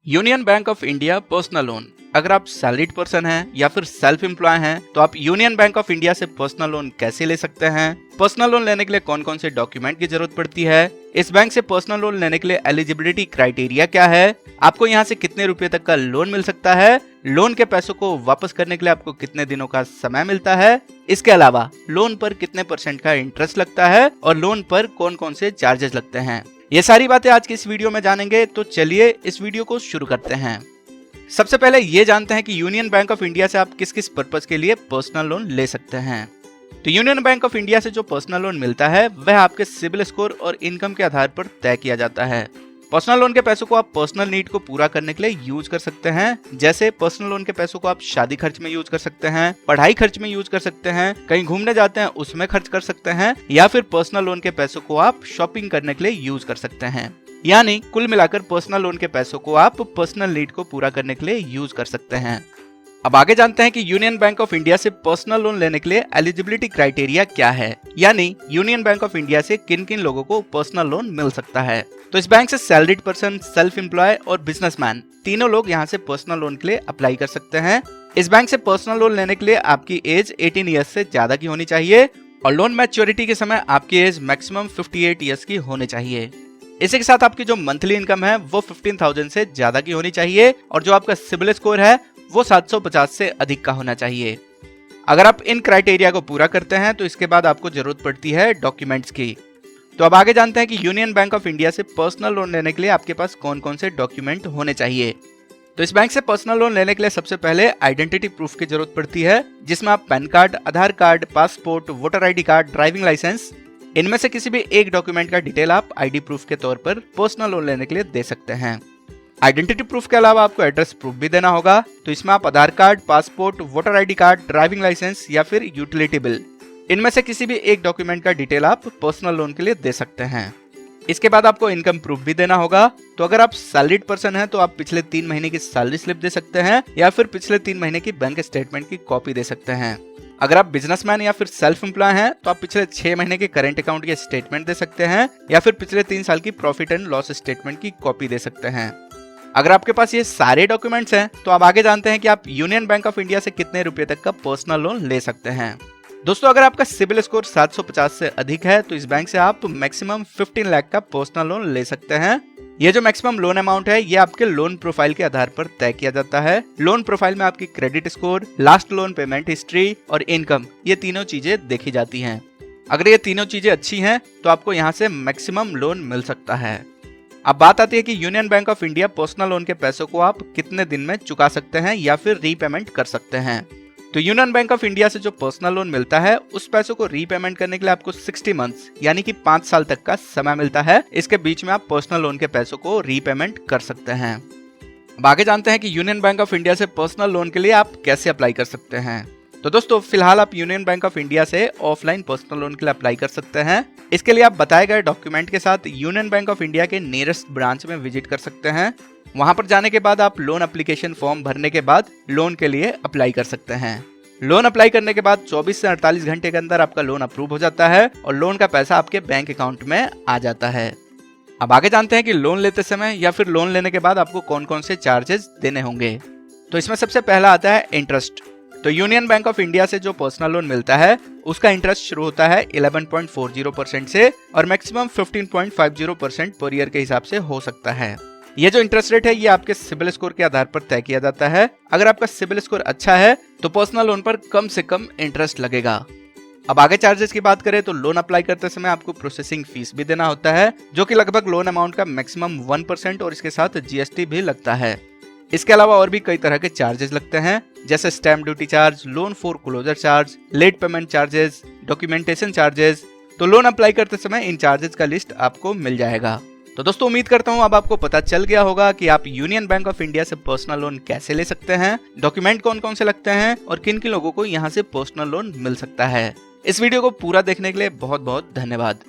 Union bank of India personal loan. अगर आप salaried person हैं या फिर सेल्फ एम्प्लॉय हैं तो आप यूनियन बैंक ऑफ इंडिया से पर्सनल लोन कैसे ले सकते हैं, पर्सनल लोन लेने के लिए कौन कौन से डॉक्यूमेंट की जरूरत पड़ती है, इस बैंक से पर्सनल लोन लेने के लिए एलिजिबिलिटी क्राइटेरिया क्या है, आपको यहाँ से कितने रुपए तक का लोन मिल सकता है, लोन के पैसों को वापस करने के लिए आपको कितने दिनों का समय मिलता है, इसके अलावा लोन पर कितने % का इंटरेस्ट लगता है और लोन पर कौन कौन से चार्जेस लगते हैं, ये सारी बातें आज की इस वीडियो में जानेंगे। तो चलिए इस वीडियो को शुरू करते हैं। सबसे पहले ये जानते हैं कि यूनियन बैंक ऑफ इंडिया से आप किस किस पर्पस के लिए पर्सनल लोन ले सकते हैं। तो यूनियन बैंक ऑफ इंडिया से जो पर्सनल लोन मिलता है वह आपके सिबिल स्कोर और इनकम के आधार पर तय किया जाता है। पर्सनल लोन के पैसों को आप पर्सनल नीड को पूरा करने के लिए यूज कर सकते हैं, जैसे पर्सनल लोन के पैसों को आप शादी खर्च में यूज कर सकते हैं, पढ़ाई खर्च में यूज कर सकते हैं, कहीं घूमने जाते हैं उसमें खर्च कर सकते हैं, या फिर पर्सनल लोन के पैसों को आप शॉपिंग करने के लिए यूज कर सकते हैं। यानी कुल मिलाकर पर्सनल लोन के पैसों को आप पर्सनल नीड को पूरा करने के लिए यूज कर सकते हैं। अब आगे जानते हैं कि यूनियन बैंक ऑफ इंडिया से पर्सनल लोन लेने के लिए एलिजिबिलिटी क्राइटेरिया क्या है, यानी यूनियन बैंक ऑफ इंडिया से किन किन लोगों को पर्सनल लोन मिल सकता है। तो इस बैंक से सैलरीड पर्सन, सेल्फ एम्प्लॉय और बिजनेसमैन तीनों लोग यहाँ से पर्सनल लोन के लिए अप्लाई कर सकते हैं। इस बैंक से पर्सनल लोन लेने के लिए आपकी एज 18 ईयर्स से ज्यादा की होनी चाहिए और लोन मैच्योरिटी के समय आपकी एज मैक्सिमम 58 ईयर्स की होनी चाहिए। इसी के साथ आपकी जो मंथली इनकम है वो 15,000 से ज्यादा की होनी चाहिए और जो आपका सिबिल स्कोर है वो 750 से अधिक का होना चाहिए। अगर आप इन क्राइटेरिया को पूरा करते हैं तो इसके बाद आपको जरूरत पड़ती है डॉक्यूमेंट्स की। तो अब आगे जानते हैं कि यूनियन बैंक ऑफ इंडिया से पर्सनल लोन लेने के लिए आपके पास कौन कौन से डॉक्यूमेंट होने चाहिए। तो इस बैंक से पर्सनल लोन लेने के लिए सबसे पहले आइडेंटिटी प्रूफ की जरूरत पड़ती है, जिसमें आप pan card, Aadhaar card, passport, voter ID card, driving licence, इनमें से किसी भी एक डॉक्यूमेंट का डिटेल आप ID प्रूफ के तौर पर पर्सनल लोन लेने के लिए दे सकते हैं। आइडेंटिटी प्रूफ के अलावा आपको एड्रेस प्रूफ भी देना होगा, तो इसमें आप Aadhaar card, passport, voter ID card, driving licence या फिर यूटिलिटी बिल, इनमें से किसी भी एक डॉक्यूमेंट का डिटेल आप पर्सनल लोन के लिए दे सकते हैं। इसके बाद आपको इनकम प्रूफ भी देना होगा। तो अगर आप सैलरीड पर्सन हैं तो आप पिछले 3 महीने की सैलरी स्लिप दे सकते हैं या फिर पिछले 3 महीने की बैंक स्टेटमेंट की कॉपी दे सकते हैं। अगर आप बिजनेसमैन या फिर सेल्फ एम्प्लॉय हैं तो आप पिछले 6 महीने के करंट अकाउंट के स्टेटमेंट दे सकते हैं या फिर पिछले 3 साल की प्रॉफिट एंड लॉस स्टेटमेंट की कॉपी दे सकते हैं। अगर आपके पास ये सारे डॉक्यूमेंट्स हैं तो आप आगे जानते हैं कि आप यूनियन बैंक ऑफ इंडिया से कितने रुपए तक का पर्सनल लोन ले सकते हैं। दोस्तों, अगर आपका सिबिल स्कोर 750 से अधिक है तो इस बैंक से आप मैक्सिमम 15 लाख का पर्सनल लोन ले सकते हैं। ये जो मैक्सिमम लोन अमाउंट है ये आपके लोन प्रोफाइल के आधार पर तय किया जाता है। लोन प्रोफाइल में आपकी credit score, last loan payment history और इनकम, ये तीनों चीजें देखी जाती हैं। अगर ये तीनों चीजें अच्छी हैं तो आपको यहाँ से मैक्सिमम लोन मिल सकता है। अब बात आती है कि union bank of India personal loan के पैसों को आप कितने दिन में चुका सकते हैं या फिर रीपेमेंट कर सकते हैं। तो यूनियन बैंक ऑफ इंडिया से जो पर्सनल लोन मिलता है उस पैसों को रीपेमेंट करने के लिए आपको 60 मंथ्स यानी कि 5 साल तक का समय मिलता है। इसके बीच में आप पर्सनल लोन के पैसों को रीपेमेंट कर सकते हैं। अब आगे जानते हैं कि यूनियन बैंक ऑफ इंडिया से पर्सनल लोन के लिए आप कैसे अप्लाई कर सकते हैं। तो दोस्तों, फिलहाल आप यूनियन बैंक ऑफ इंडिया से ऑफलाइन पर्सनल लोन के लिए अप्लाई कर सकते हैं। इसके लिए आप बताए गए डॉक्यूमेंट के साथ यूनियन बैंक ऑफ इंडिया के नियरेस्ट ब्रांच में विजिट कर सकते हैं। वहां पर जाने के बाद आप लोन एप्लीकेशन फॉर्म भरने के बाद लोन के लिए अप्लाई कर सकते हैं। लोन अप्लाई करने के बाद 24 से 48 घंटे के अंदर आपका लोन अप्रूव हो जाता है और लोन का पैसा आपके बैंक अकाउंट में आ जाता है। अब आगे जानते हैं कि लोन लेते समय या फिर लोन लेने के बाद आपको कौन कौन से चार्जेस देने होंगे। तो इसमें सबसे पहला आता है इंटरेस्ट। तो यूनियन बैंक ऑफ इंडिया से जो पर्सनल लोन मिलता है उसका इंटरेस्ट शुरू होता है 11.40% से और मैक्सिमम 15.50% पर ईयर के हिसाब से हो सकता है। ये जो इंटरेस्ट रेट है ये आपके सिबिल स्कोर के आधार पर तय किया जाता है। अगर आपका सिबिल स्कोर अच्छा है तो पर्सनल लोन पर कम से कम इंटरेस्ट लगेगा। अब आगे चार्जेस की बात करें तो लोन अप्लाई करते समय आपको प्रोसेसिंग फीस भी देना होता है, जो कि लगभग लोन अमाउंट का मैक्सिमम 1% और इसके साथ GST भी लगता है। इसके अलावा और भी कई तरह के चार्जेस लगते हैं, जैसे stamp duty charge, loan foreclosure charge, late payment charges, documentation charges. तो लोन अप्लाई करते समय इन चार्जेस का लिस्ट आपको मिल जाएगा। तो दोस्तों, उम्मीद करता हूँ अब आपको पता चल गया होगा कि आप यूनियन बैंक ऑफ इंडिया से पर्सनल लोन कैसे ले सकते हैं, डॉक्यूमेंट कौन कौन से लगते हैं और किन किन लोगों को यहाँ से पर्सनल लोन मिल सकता है। इस वीडियो को पूरा देखने के लिए बहुत बहुत धन्यवाद।